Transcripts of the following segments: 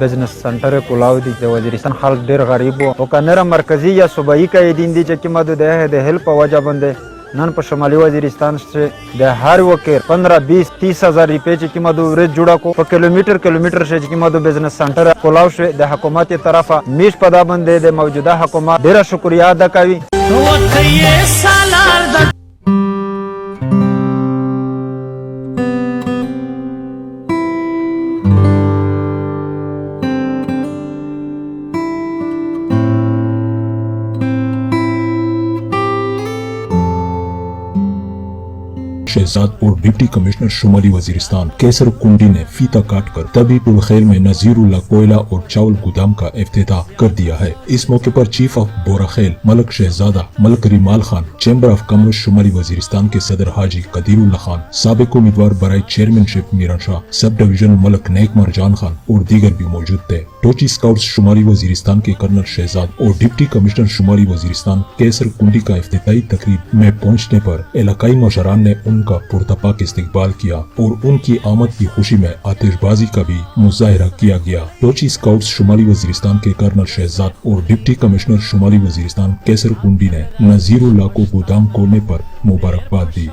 بزنس سنټر کولاو دي د وزیرستان خلک ډیر غریب او کنه مرکزی یا صوبایي قایدین دي چې کومه د هیلپ وجه باندې نن په شمالي وزیرستان کې د هر وکر 15-20-30 هزار روپے چې کومه د ورځ جوړه کو په کیلومتر شي چې کومه د بزنس سنټر کولاو شو د حکومت طرفه میش په دا باندې د موجوده حکومت ډیره شکریا ادا کوي. शहजाद और deputy commissioner शुमाली वजीरिस्तान कैसर कुंडी ने फीता काट कर तभी बुलखेल में नजीरुल्लाह कोयला और चावल गोदाम का इफ्तिताह कर दिया है। इस मौके पर चीफ ऑफ बोराखेल मलक शहजादा मलक रिमाल खान, चैम्बर ऑफ कॉमर्स शुमाली वजीरिस्तान के सदर हाजी कदीरुल्लाह खान, साबिक उम्मीदवार बराए चेयरमैनशिप मीरान शाह, सब डिवीजन मलक नेक मरजान खान और दीगर भी मौजूद थे। टोची स्काउट्स शुमाली वजीरिस्तान के कर्नल शहजाद और डिप्टी कमिश्नर शुमाली वजीरिस्तान कैसर कुंडी का इफ्तिताही तकरीब में पहुँचने पर इलाकाई मशरान ने उनका पुरतपाक इस्तकबाल किया और उनकी आमद की खुशी में आतिशबाजी का भी मुजाहिरा किया गया। टोची स्काउट्स शुमाली वजीरिस्तान के कर्नल शहजाद और डिप्टी कमिश्नर शुमाली वजीरिस्तान कैसर कुंडी ने नजीरुल्लाह को गोदाम खोलने पर मुबारकबाद दी।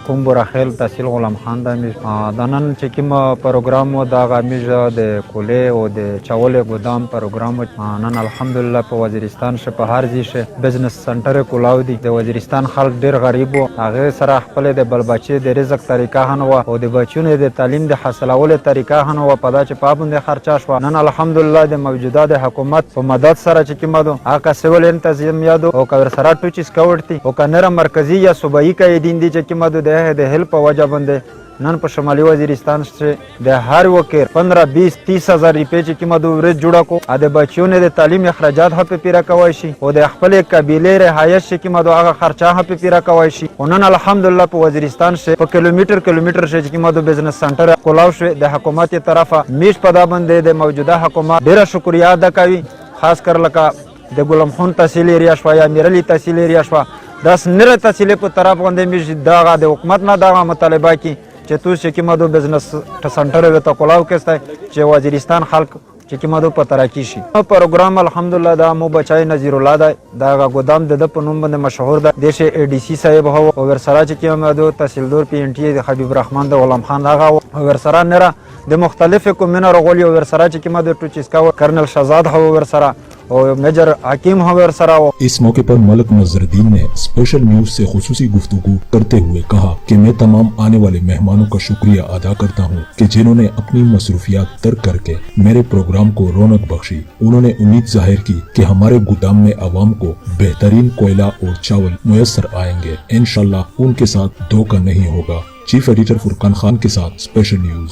کوم بوراخیل تحصیل غلام خان د نن چې کوم پروګرام و دا غمیج د کولې او د چاول ګودام پروګرام نن الحمدلله په وزیرستان ش په هر ځای ش بزنس سنټر کولاو دي د وزیرستان خلک ډیر غریب او هغه سره خپل د بلبچې د رزق طریقه هنو او د بچونو د تعلیم د حاصلولو طریقه هنو په دا چې پابند خرچه شو نن الحمدلله د موجوده د حکومت په مدد سره چې کومه دو هغه سیول انتظامیه او کور سره ټوچ سکاوټ دي او کنه مرکزی یا صوبایي قایدین دي چې کومه د هیلپ وجه باندې نن په شمالي وزیرستان کې د هر وکر 15-20-30 هزار روپے چې کومه د ورځ جوړه کو د بچیونو د تعلیم اخراجات په پیرا کوي شي او د خپل قبيله رهایش چې کومه د هغه خرچه په پیرا کوي شي نن الحمدلله په وزیرستان کې په کیلومتر چې کومه د بزنس سنټر کولاو شو د حکومت طرفه میش په دا باندې د موجوده حکومت ډیره شکریا ادا کوي خاص کر لکه د ګلم خون تحصیل ایریا شو یا میرلی تحصیل ایریا شو داس نره تحصیل په طرف باندې میش دغه د حکومت نه دغه مطالبه کی چې تو چې کومه د بزنس سنټر وته کولاو کېسته چې وزیرستان خلک چې کومه د پتراکی شي پروګرام الحمدلله دا مو بچای نذیرالله دا ګودام د په نوم باندې مشهور ده د سی ای ډی سی صاحب هو او ورسره چې کومه د تحصیلدار پی ان ټی د حبیب الرحمن د غلام خان هغه ورسره نره د مختلف کومینه رغولي او ورسره چې کومه د ټوچسکا کرنل شهزاد هو ورسره और मेजर हकीम हवर सराओ। इस मौके पर मलक नजरुद्दीन ने स्पेशल न्यूज से खुसूसी गुफ्तगू करते हुए कहा कि मैं तमाम आने वाले मेहमानों का शुक्रिया अदा करता हूं कि जिन्होंने अपनी मसरूफियात तर्क करके मेरे प्रोग्राम को रौनक बख्शी। उन्होंने उम्मीद जाहिर की कि हमारे गोदाम में आवाम को बेहतरीन कोयला और चावल मुयस्सर आएंगे। इंशाल्लाह उनके साथ धोखा नहीं होगा। चीफ एडिटर फुरकान खान के साथ स्पेशल न्यूज।